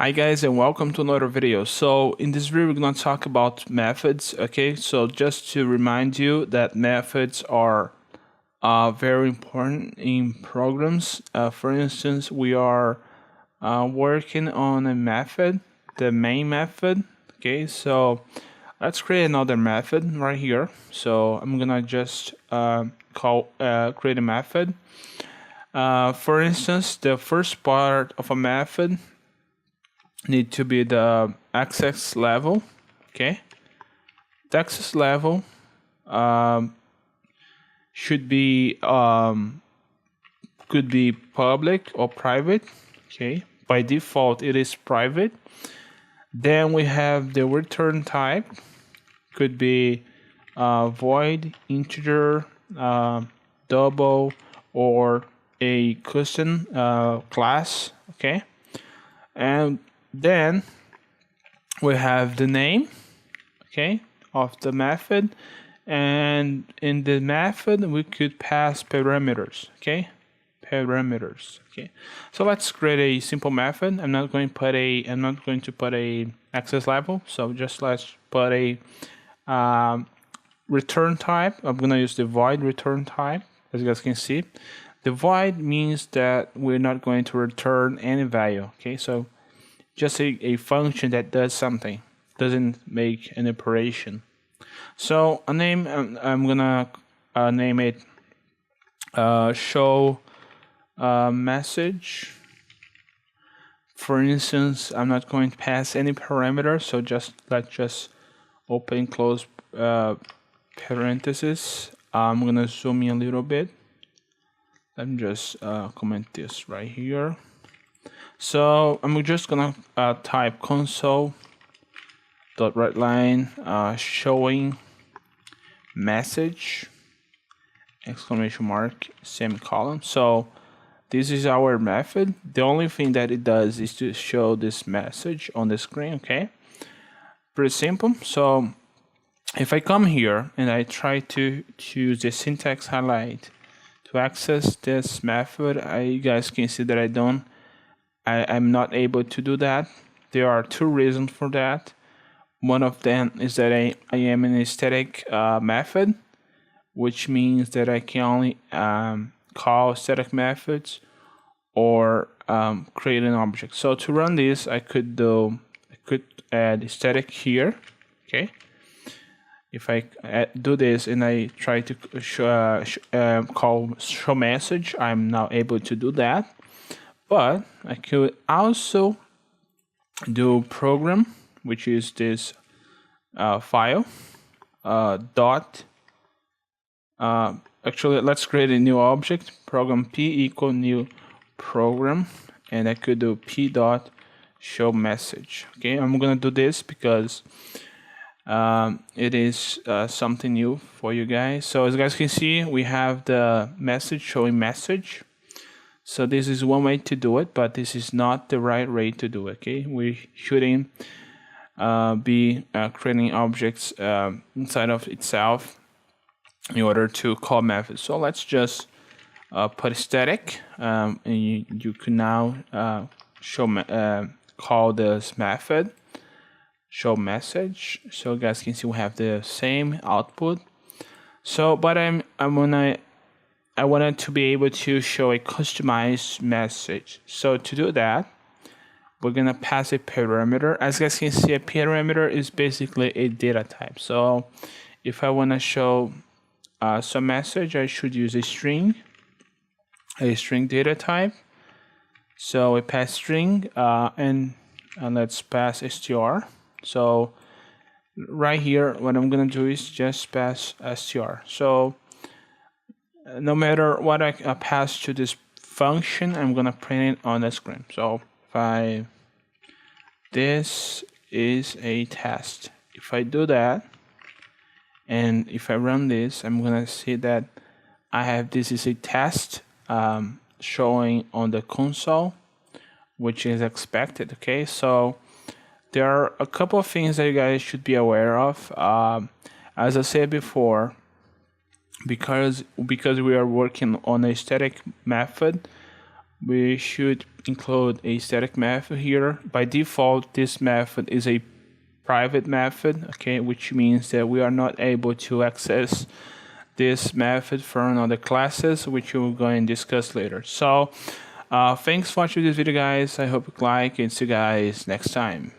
Hi guys and welcome to another video. So in this video we're going to talk about methods. Okay, so just to remind you that methods are very important in programs. For instance, we are working on a method, the main method. Okay, so let's create another method right here. So I'm gonna just create a method. For instance, the first part of a method need to be the access level. Okay, the access level um, should be could be public or private. Okay, by default it is private. Then we have the return type, could be void, integer, double, or a custom class. Okay, and then we have the name, okay, of the method, and in the method we could pass parameters. Okay, parameters. Okay, so let's create a simple method. I'm not going to put a access level, so just let's put a return type. I'm gonna use the void return type. As you guys can see, the void means that we're not going to return any value. Okay, so just a function that does something, doesn't make an operation. So a name, I'm gonna name it show message. For instance, I'm not going to pass any parameters, so let's just open close parentheses. I'm gonna zoom in a little bit. Let me just comment this right here. So I'm just gonna type console dot writeline showing message exclamation mark semicolon. So this is our method. The only thing that it does is to show this message on the screen. Okay, pretty simple. So if I come here and I try to choose the syntax highlight to access this method, you guys can see that I'm not able to do that. There are two reasons for that. One of them is that I am in a static method, which means that I can only call static methods or create an object. So to run this, I could add static here. Okay. If I do this and I try to call show message, I'm now able to do that. But I could also do program, which is this file dot. Actually, let's create a new object. Program p equal new program, and I could do p dot show message. Okay, I'm gonna do this because it is something new for you guys. So as you guys can see, we have the message showing message. So this is one way to do it, but this is not the right way to do it. Okay, we shouldn't be creating objects inside of itself in order to call methods. So let's just put static, and you can now call this method show message. So you guys can see we have the same output. So, but I wanted to be able to show a customized message. So to do that, we're gonna pass a parameter. As you guys can see, a parameter is basically a data type. So if I wanna show some message, I should use a string data type. So we pass string and let's pass str. So right here, what I'm gonna do is just pass str. So no matter what I pass to this function, I'm gonna print it on the screen. So this is a test. If I do that, and if I run this, I'm gonna see that this is a test showing on the console, which is expected. Okay, so there are a couple of things that you guys should be aware of. As I said before, because we are working on a static method, we should include a static method here. By default, this method is a private method, okay, which means that we are not able to access this method from other classes, which we're going to discuss later. So thanks for watching this video, guys. I hope you like, and see you guys next time.